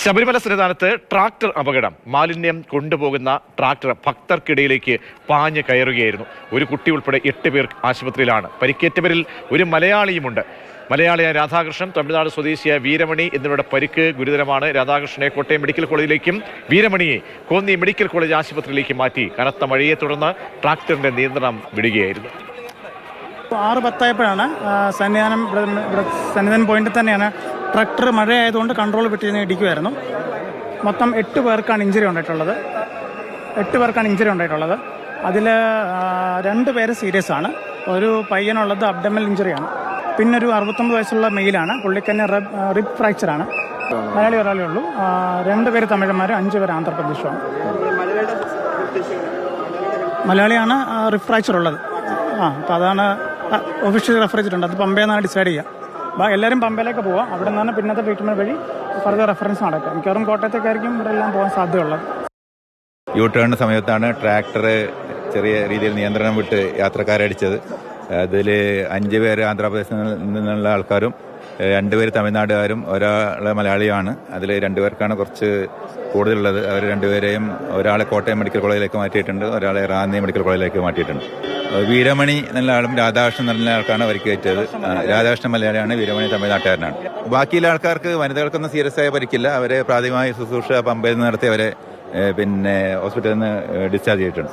ശബരിമല സന്നിധാനത്ത് ട്രാക്ടർ അപകടം. മാലിന്യം കൊണ്ടുപോകുന്ന ട്രാക്ടർ ഭക്തർക്കിടയിലേക്ക് പാഞ്ഞു കയറുകയായിരുന്നു. ഒരു കുട്ടി ഉൾപ്പെടെ 8 പേർ ആശുപത്രിയിലാണ്. പരിക്കേറ്റവരിൽ ഒരു മലയാളിയുമുണ്ട്. മലയാളിയായ രാധാകൃഷ്ണൻ, തമിഴ്നാട് സ്വദേശിയായ വീരമണി എന്നിവരുടെ പരിക്ക് ഗുരുതരമാണ്. രാധാകൃഷ്ണനെ കോട്ടയം മെഡിക്കൽ കോളേജിലേക്കും വീരമണിയെ കോന്നി മെഡിക്കൽ കോളേജ് ആശുപത്രിയിലേക്ക് മാറ്റി. കനത്ത മഴയെ തുടർന്ന് ട്രാക്ടറിന്റെ നിയന്ത്രണം വിടുകയായിരുന്നു. 6:10 സന്നിധാനം പോയിന്റിൽ തന്നെയാണ് ട്രാക്ടർ മഴയായതുകൊണ്ട് കൺട്രോൾ വിട്ടിരുന്ന് ഇടിക്കുമായിരുന്നു. മൊത്തം 8 പേർക്കാണ് ഇഞ്ചുറി ഉണ്ടായിട്ടുള്ളത്. അതിൽ 2 പേര് സീരിയസ് ആണ്. ഒരു പയ്യനുള്ളത് അബ്ഡമൽ ഇഞ്ചുറിയാണ്. പിന്നെ ഒരു 69 വയസ്സുള്ള മെയിലാണ്. പുള്ളിക്കന്നെ റിബ് ഫ്രാക്ചറാണ്. മലയാളി ഒരാളേ ഉള്ളൂ. 2 പേര് തമിഴന്മാർ, 5 പേര് ആന്ധ്രാപ്രദേശുമാണ്. മലയാളിയാണ് റിബ് ഫ്രാക്ചർ ഉള്ളത്. അപ്പോൾ അതാണ് ഒഫീഷ്യലി റെഫർ ചെയ്തിട്ടുണ്ട്. അത് പമ്പയിൽ നിന്നാണ് ഡിസൈഡ് ചെയ്യുക. എല്ലാവരും പമ്പയിലേക്ക് പോവാം. അവിടെ നിന്നാണ് പിന്നത്തെ ട്രീറ്റ്മെന്റ് വഴി ഫർദർ റെഫറൻസ് നടക്കുക. മിക്കവാറും കോട്ടയത്തേക്കായിരിക്കും ഇവിടെ എല്ലാം പോകാൻ സാധ്യതയുള്ളത്. യു ടേൺ സമയത്താണ് ട്രാക്ടർ ചെറിയ രീതിയിൽ നിയന്ത്രണം വിട്ട് യാത്രക്കാരടിച്ചത്. അതിൽ 5 പേര് ആന്ധ്രാപ്രദേശിൽ നിന്നുള്ള ആൾക്കാരും 2 പേര് തമിഴ്നാടുകാരും ഒരാളെ മലയാളിയുമാണ്. അതിൽ 2 പേർക്കാണ് കുറച്ച് കൂടുതലുള്ളത്. അവർ 2 പേരെയും ഒരാളെ കോട്ടയം മെഡിക്കൽ കോളേജിലേക്ക് മാറ്റിയിട്ടുണ്ട്, ഒരാളെ റാന്നി മെഡിക്കൽ കോളേജിലേക്ക് മാറ്റിയിട്ടുണ്ട്. വീരമണി എന്നുള്ള ആളും രാധാകൃഷ്ണൻ എന്നുള്ള ആൾക്കാണ് പരിക്കേറ്റത്. രാധാകൃഷ്ണൻ മലയാളിയാണ്, വീരമണി തമിഴ്നാട്ടുകാരനാണ്. ബാക്കിയുള്ള ആൾക്കാർക്ക് വനിതകൾക്കൊന്നും സീരിയസ് ആയ പരിക്കില്ല. അവരെ പ്രാഥമികമായി ശുശ്രൂഷ പമ്പയിൽ നിന്ന് നടത്തി അവരെ ഹോസ്പിറ്റലിൽ നിന്ന് ഡിസ്ചാർജ് ചെയ്തിട്ടുണ്ട്.